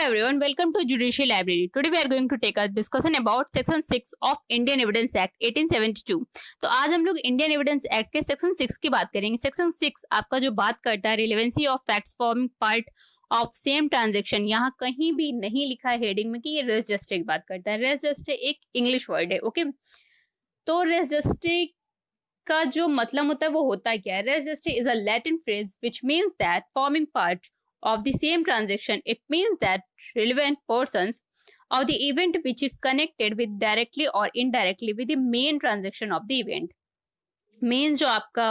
everyone, welcome to Judicial Library. Today we are going to take a discussion about Section 6 of Indian Evidence Act 1872. तो आज हम लोग Indian evidence act के section 6 की बात करेंगे। सेक्शन 6 आपका जो बात करता है relevancy of facts forming part of same transaction, यहाँ कहीं भी नहीं लिखा है हेडिंग में कि ये रेस जस्टे की बात करता है। रेस जस्टे एक इंग्लिश वर्ड है, ओके। तो रेस जस्टे का जो मतलब होता है वो होता क्या है? Res gestae is a Latin phrase which means that forming part of the same transaction. It means that relevant portions of the event which is connected with directly or indirectly with the main transaction of the event. Means जो आपका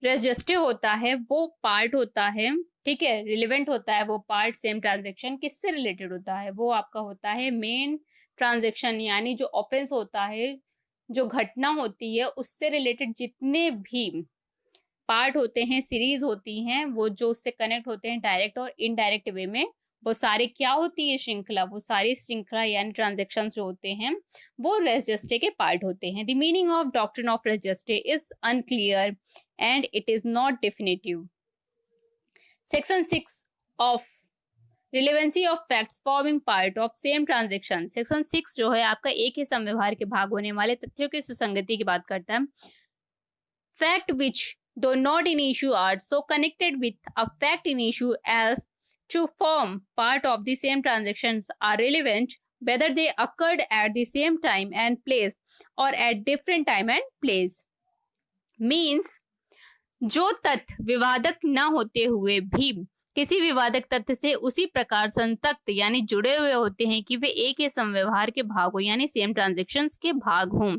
res geste होता है वो part होता है, ठीक है, relevant होता है वो पार्ट सेम ट्रांजेक्शन किससे रिलेटेड होता है? वो आपका होता है मेन ट्रांजेक्शन, यानी जो ऑफेंस होता है, जो घटना होती है उससे रिलेटेड जितने भी पार्ट होते हैं, सीरीज होती हैं, वो जो उससे कनेक्ट होते हैं डायरेक्ट और इनडायरेक्ट वे में, वो सारे क्या होती है? श्रृंखला। वो सारी श्रृंखला यानी ट्रांजेक्शन जो होते हैं वो रेस जस्टे के पार्ट होते हैं। The meaning of doctrine of res gestae is unclear and it is not definitive. Section 6 of relevancy of facts forming part of same transaction. Section 6 जो है आपका एक ही समव्यवहार के भाग होने वाले तथ्यों की सुसंगति की बात करता है। Fact which though not in issue are so connected with a fact in issue as to form part of the same transactions are relevant whether they occurred at the same time and place or at different time and place. Means जो तथ्य विवादक न होते हुए भी किसी विवादक तथ्य से उसी प्रकार संतक्त यानी जुड़े हुए होते हैं कि वे एक ही समव्यवहार के भाग हो यानी सेम ट्रांजेक्शन्स के भाग हों।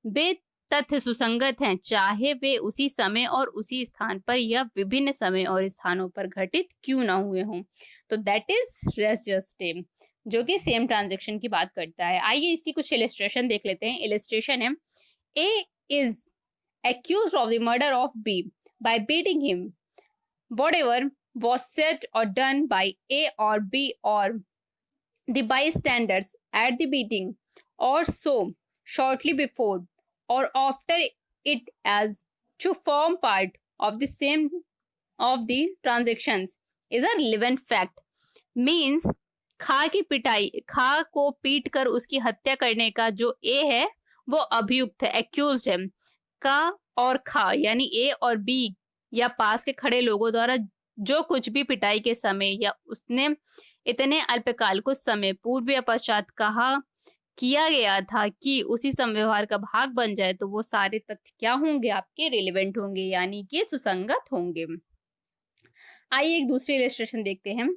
वे तथ्य सुसंगत हैं चाहे वे उसी समय और उसी स्थान पर या विभिन्न समय और स्थानों पर घटित क्यों ना हुए हों। तो दैट इज रेस जस्टे जो कि सेम ट्रांजेक्शन की बात करता है। आइए इसकी कुछ इलिस्ट्रेशन देख लेते हैं। इलिस्ट्रेशन है, ए is accused of the murder of B by beating him. Whatever was said or done by A or B or the bystanders at the beating or so shortly before or after it as to form part of the same of the transactions is a relevant fact. Means खा की पिटाई, खा को पीट कर उसकी हत्या करने का जो ए है वो अभियुक्त है, एक्यूज्ड है। का और खा यानी ए और बी या पास के खड़े लोगों द्वारा जो कुछ भी पिटाई के समय या उसने इतने अल्पकाल कुछ समय पूर्व या पश्चात कहा किया गया था कि उसी समव्यवहार का भाग बन जाए तो वो सारे तथ्य क्या होंगे? आपके रिलेवेंट होंगे यानी कि सुसंगत होंगे। आइए एक दूसरी इलस्ट्रेशन देखते हैं।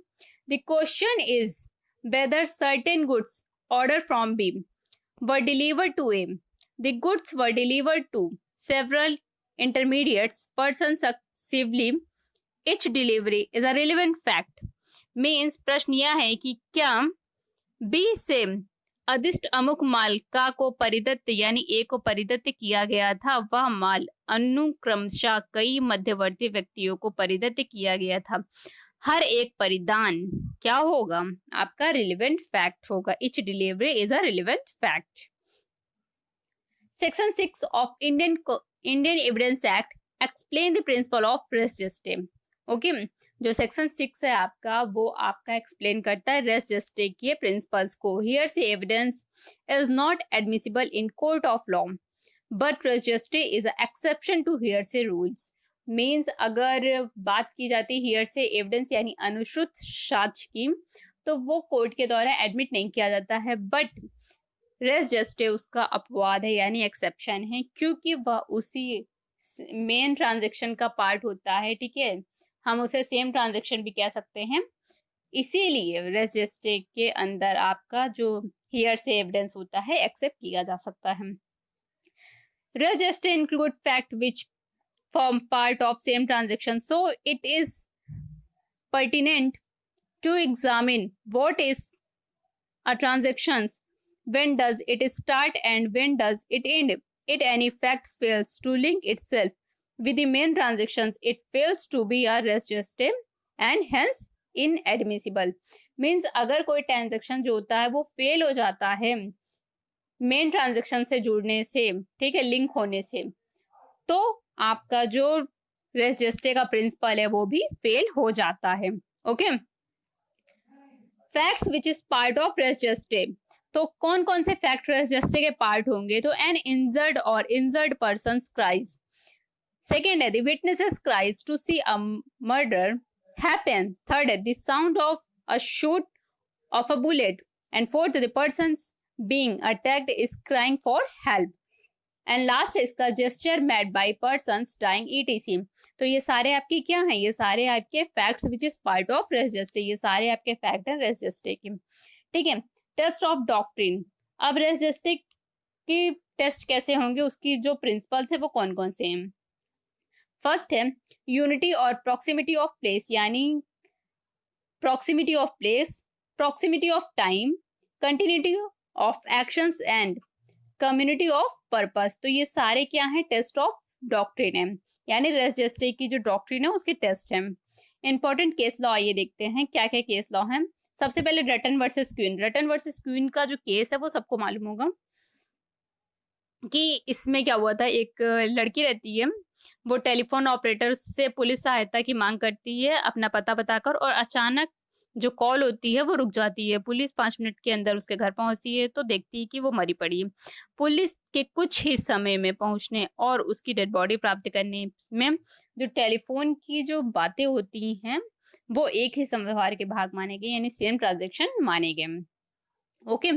The question is whether certain goods order from B were delivered to A. The goods were delivered to several intermediates person successively. Each delivery is a relevant fact. Means प्रश्न यह है कि क्या बी से अदिष्ट अमुक माल का को परिदत्त यानी ए को परिदत्त किया गया था, वह माल अनुक्रमशः कई मध्यवर्ती व्यक्तियों को परिदत्त किया गया था। हर एक परिधान क्या होगा? आपका रिलेवेंट फैक्ट होगा। Each delivery is a relevant fact. Section 6 of Indian Evidence Act explain the principle of res geste. Okay, जो सेक्शन 6 है आपका वो आपका एक्सप्लेन करता है रेस जस्टे के प्रिंसिपल्स को। Hearsay evidence is not admissible in court of law but res gestae is a exception to hearsay rules. Means अगर बात की जाती है हियर से एविडेंस यानी अनुश्रुत साक्ष्य की तो वो कोर्ट के द्वारा एडमिट नहीं किया जाता है, बट रेस जस्टे उसका अपवाद है यानी एक्सेप्शन है क्योंकि वह उसी मेन ट्रांजेक्शन का पार्ट होता है, ठीक है। हम उसे सेम ट्रांजेक्शन भी कह सकते हैं, इसीलिए रेस जस्टे के अंदर आपका जो हियर से एविडेंस होता है एक्सेप्ट किया जा सकता है। Res gestae include fact which form part of same transaction, so it is pertinent to examine what is a transactions, when does it start and when does it end. It any fact fails to link itself with the main transactions, it fails to be a res geste and hence inadmissible. Means अगर कोई transaction जो होता है वो fail हो जाता है main transaction से जुड़ने से, ठीक है, लिंक होने से, तो आपका जो रेस जस्टे का प्रिंसिपल है वो भी फेल हो जाता है। Okay, facts which is part of res gestae, तो कौन कौन से फैक्ट रेस जस्टे के पार्ट होंगे? तो एन इंजर्ड और इंजर्ड पर्सन क्राइज, सेकेंड है the witnesses cries to see a murder happen, third है the sound of a shoot of a bullet, and fourth the person being attacked is crying for help, and last है इसका gesture made by persons dying ETC. तो ये सारे आपके क्या हैं? ये सारे आपके facts which is part of res gestae, ये सारे आपके फैक्ट हैं रेस जस्टे के। ठीक है, टेस्ट ऑफ डॉक्ट्रिन। अब रेस जस्टे की टेस्ट कैसे होंगे, उसकी जो प्रिंसिपल्स है वो कौन कौन से हैं? फर्स्ट है यूनिटी और प्रॉक्सिमिटी ऑफ प्लेस, यानी proximity of place, proximity of time, continuity of actions and community of purpose. तो ये सारे क्या हैं? टेस्ट ऑफ डॉक्ट्रिन है, यानी रेस जस्टिस की जो डॉक्ट्रिन है उसके टेस्ट है। इंपॉर्टेंट केस लॉ आइए देखते हैं क्या क्या केस लॉ है। सबसे पहले रटन वर्सेस क्वीन। रटन वर्सेस क्वीन का जो केस है वो सबको मालूम होगा कि इसमें क्या हुआ था। एक लड़की रहती है, वो टेलीफोन ऑपरेटर से पुलिस सहायता की मांग करती है अपना पता बताकर, और अचानक जो कॉल होती है वो रुक जाती है। पुलिस 5 मिनट के अंदर उसके घर पहुंचती है तो देखती है कि वो मरी पड़ी है। पुलिस के कुछ ही समय में पहुंचने और उसकी डेड बॉडी प्राप्त करने में जो टेलीफोन की जो बातें होती हैं वो एक ही व्यवहार के भाग माने गए, यानी सेम ट्रांजेक्शन माने गए। ओके,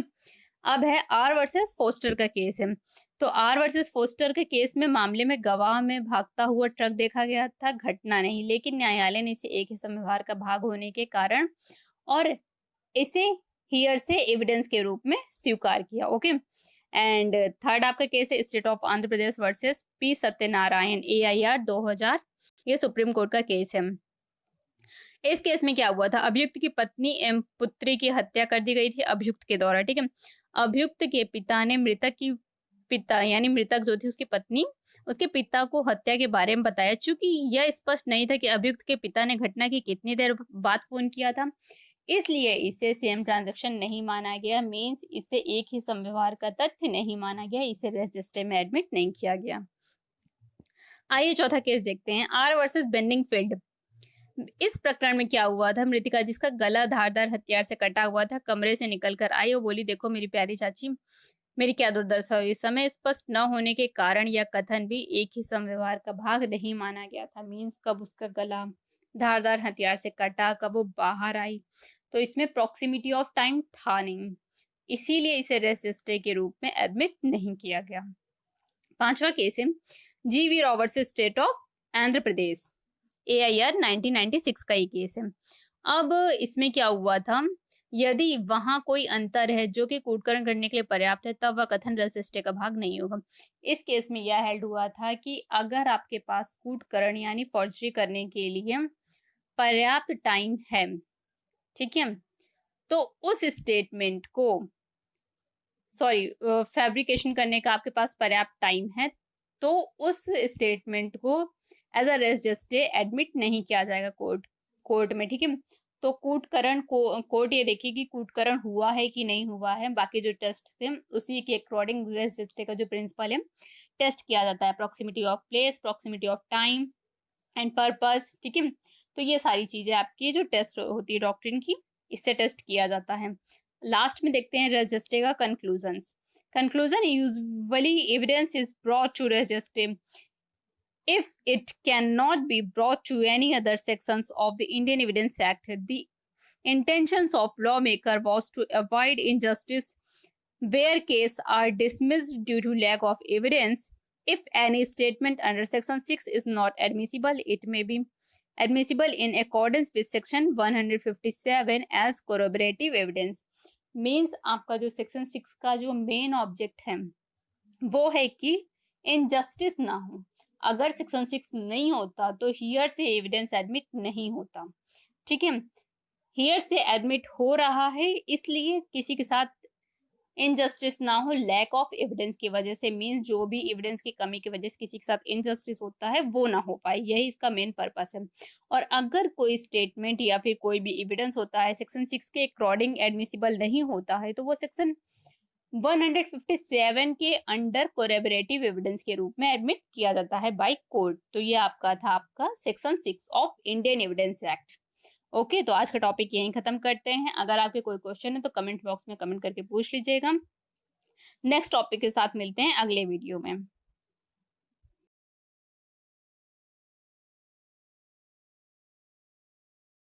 अब है आर वर्सेस फोस्टर का केस है। तो आर वर्सेस फोस्टर के केस में मामले में गवाह में भागता हुआ ट्रक देखा गया था, घटना नहीं, लेकिन न्यायालय ने इसे एक ही व्यवहार का भाग होने के कारण और इसे हियर से एविडेंस के रूप में स्वीकार किया। ओके, एंड थर्ड आपका केस है state of Andhra Pradesh versus P Satyanarayan AIR 2000, ये सुप्रीम कोर्ट का केस है। इस केस में क्या हुआ था? अभियुक्त की पत्नी एवं पुत्री की हत्या कर दी गई थी अभियुक्त के द्वारा। ठीक है, अभियुक्त के पिता ने मृतक की पिता यानी मृतक जो थी उसकी पत्नी, उसके पिता को हत्या के बारे में बताया। चूंकि यह स्पष्ट नहीं था कि अभियुक्त के पिता ने घटना की कितनी देर बाद फोन किया था, इसलिए इसे सेम ट्रांजैक्शन नहीं माना गया। मींस इसे एक ही समव्यवहार का तथ्य नहीं माना गया, इसे रेस जस्टिस में एडमिट नहीं किया गया। आइए चौथा केस देखते हैं, आर वर्सेस बेंडिंगफील्ड। इस प्रकरण में क्या हुआ था? मृतिका जिसका गला धारदार हथियार से कटा हुआ था कमरे से निकलकर आई और बोली, देखो मेरी प्यारी चाची, मेरी क्या दुर्दशा हुई। समय स्पष्ट न होने के कारण यह कथन भी एक ही समव्यवहार का भाग नहीं माना गया था। मींस कब उसका गला धारदार हथियार से कटा, कब वो बाहर आई, तो इसमें प्रॉक्सिमिटी ऑफ टाइम था नहीं, इसीलिए इसे रेसिस्टे के रूप में एडमिट नहीं किया गया। पांचवा केस है GV Roberts state of Andhra Pradesh AIR 1996 का ये केस है। अब इसमें क्या हुआ था? यदि वहां कोई अंतर है जो कि कूटकरण करने के लिए पर्याप्त है, तब वह कथन रजिस्टे का भाग नहीं होगा। इस केस में यह हेल्ड हुआ था कि अगर आपके पास कूटकरण यानी फॉर्जरी करने के लिए पर्याप्त टाइम है, ठीक है, तो उस स्टेटमेंट को फैब्रिकेशन करने का आपके पास पर्याप्त टाइम है, तो उस स्टेटमेंट को as a res gestae admit नहीं किया जाएगा कोर्ट में। ठीक है, तो कूटकरण को कोर्ट ये देखिए कि कूटकरण हुआ है कि नहीं हुआ है। बाकी जो टेस्ट थे उसी के अकॉर्डिंग रेस जस्टे का जो प्रिंसिपल है टेस्ट किया जाता है, proximity of place, proximity of time and purpose. ठीक है, तो ये सारी चीजें आपकी जो टेस्ट होती है डॉक्ट्रिन की, इससे टेस्ट किया जाता है। लास्ट में देखते हैं रेस जस्टे का conclusions. Conclusion: usually evidence is brought to register if it cannot be brought to any other sections of the Indian Evidence Act. The intentions of lawmaker was to avoid injustice where cases are dismissed due to lack of evidence. If any statement under Section 6 is not admissible, it may be admissible in accordance with Section 157 as corroborative evidence. Means आपका जो section 6 का जो main object है वो है कि injustice ना हो। अगर सेक्शन 6 नहीं होता तो हियर से एविडेंस एडमिट नहीं होता। ठीक है, हियर से एडमिट हो रहा है इसलिए किसी के साथ इनजस्टिस ना हो, लैक ऑफ एविडेंस की वजह से। मींस जो भी एविडेंस की कमी की वजह से किसी के साथ इनजस्टिस होता है वो ना हो पाए, यही इसका मेन पर्पस है। और अगर कोई स्टेटमेंट या फिर कोई भी एविडेंस होता है सेक्शन 6 के अकॉर्डिंग एडमिसिबल नहीं होता है, तो वो सेक्शन 157 के अंडर कोरेबरेटिव एविडेंस के रूप में एडमिट किया जाता है बाय कोर्ट। तो ये आपका था आपका section 6 of Indian evidence act. Okay, तो आज का टॉपिक यहीं खत्म करते हैं। अगर आपके कोई क्वेश्चन है तो कमेंट बॉक्स में कमेंट करके पूछ लीजिएगा। नेक्स्ट टॉपिक के साथ मिलते हैं अगले वीडियो में।